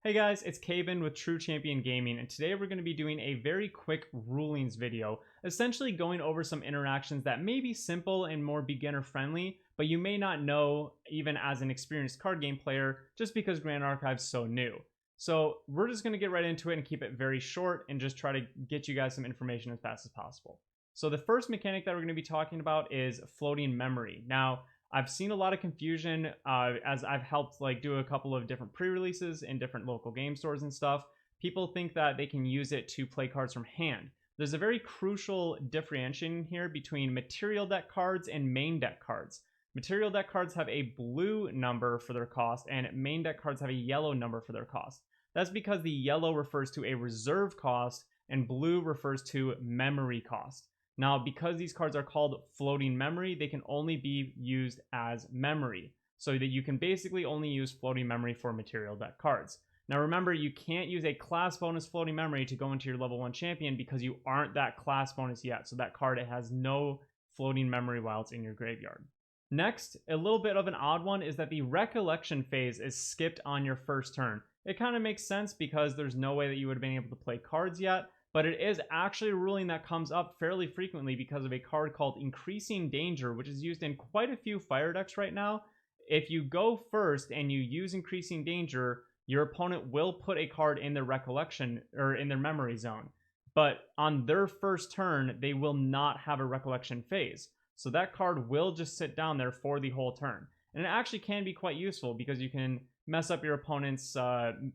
Hey guys, it's Caban with True Champion Gaming, and today we're going to be doing a very quick rulings video, essentially going over some interactions that may be simple and more beginner friendly, but you may not know even as an experienced card game player just because Grand Archive's so new. So we're just going to get right into it and keep it very short and just try to get you guys some information as fast as possible. So the first mechanic that we're going to be talking about is floating memory. Now, I've seen a lot of confusion as I've helped do a couple of different pre-releases in different local game stores and stuff. People think that they can use it to play cards from hand. There's a very crucial differentiation here between material deck cards and main deck cards. Material deck cards have a blue number for their cost, and main deck cards have a yellow number for their cost. That's because the yellow refers to a reserve cost and blue refers to memory cost. Now, because these cards are called floating memory, they can only be used as memory, so that you can basically only use floating memory for material deck cards. Now remember, you can't use a class bonus floating memory to go into your level 1 champion because you aren't that class bonus yet, so that card has no floating memory while it's in your graveyard. Next, a little bit of an odd one is that the Recollection phase is skipped on your first turn. It kind of makes sense because there's no way that you would have been able to play cards yet, but it is actually a ruling that comes up fairly frequently because of a card called Increasing Danger, which is used in quite a few fire decks right now. If you go first and you use Increasing Danger, your opponent will put a card in their recollection or in their memory zone. But on their first turn, they will not have a recollection phase. So that card will just sit down there for the whole turn. And it actually can be quite useful because you can mess up your opponent's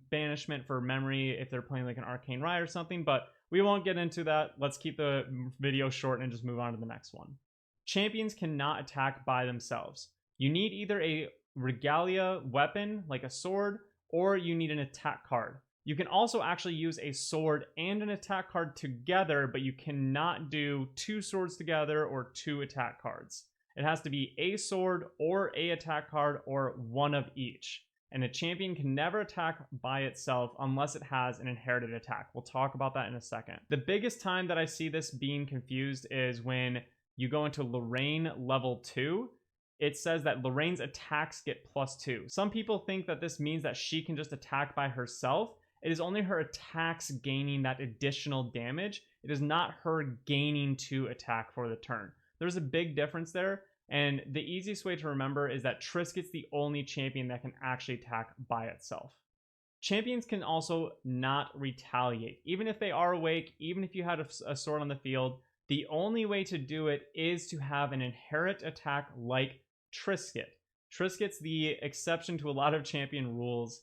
banishment for memory if they're playing like an Arcane Riot or something, but we won't get into that. Let's keep the video short and just move on to the next one. Champions cannot attack by themselves. You need either a regalia weapon, like a sword, or you need an attack card. You can also actually use a sword and an attack card together, but you cannot do two swords together or two attack cards. It has to be a sword or a attack card or one of each. And a champion can never attack by itself unless it has an inherited attack. We'll talk about that in a second. The biggest time that I see this being confused is when you go into Lorraine level 2. It says that Lorraine's attacks get +2. Some people think that this means that she can just attack by herself. It is only her attacks gaining that additional damage. It is not her gaining to attack for the turn. There's a big difference there. And the easiest way to remember is that Triscuit's the only champion that can actually attack by itself. Champions can also not retaliate. Even if they are awake, even if you had a sword on the field, the only way to do it is to have an inherent attack like Triscuit. Triscuit's the exception to a lot of champion rules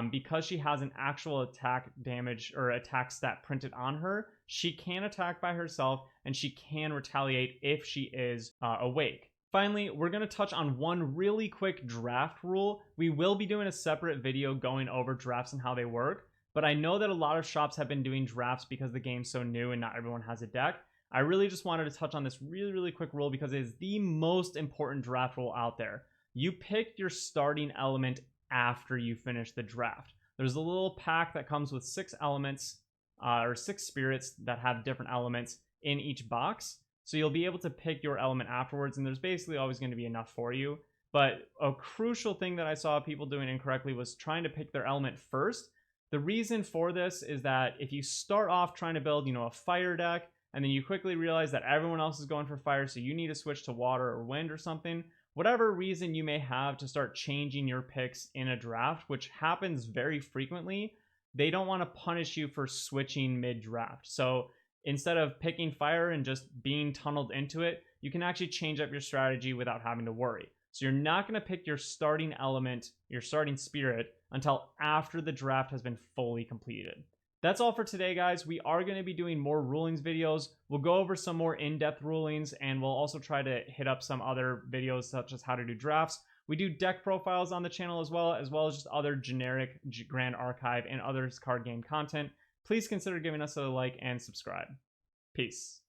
because she has an actual attack damage or attack stat printed on her. She can attack by herself and she can retaliate if she is awake. Finally, we're going to touch on one really quick draft rule. We will be doing a separate video going over drafts and how they work, but I know that a lot of shops have been doing drafts because the game's so new and not everyone has a deck. I really just wanted to touch on this really quick rule because it is the most important draft rule out there. You pick your starting element after you finish the draft. There's a little pack that comes with 6 elements or 6 spirits that have different elements in each box. So you'll be able to pick your element afterwards, and there's basically always going to be enough for you. But a crucial thing that I saw people doing incorrectly was trying to pick their element first. The reason for this is that if you start off trying to build, a fire deck, and then you quickly realize that everyone else is going for fire, so you need to switch to water or wind or something, whatever reason you may have to start changing your picks in a draft, which happens very frequently, they don't want to punish you for switching mid-draft. So instead of picking fire and just being tunneled into it, you can actually change up your strategy without having to worry. So you're not going to pick your starting element, your starting spirit, until after the draft has been fully completed. That's all for today, guys. We are going to be doing more rulings videos. We'll go over some more in-depth rulings, and we'll also try to hit up some other videos such as how to do drafts. We do deck profiles on the channel as well as just other generic Grand Archive and other card game content. Please consider giving us a like and subscribe. Peace.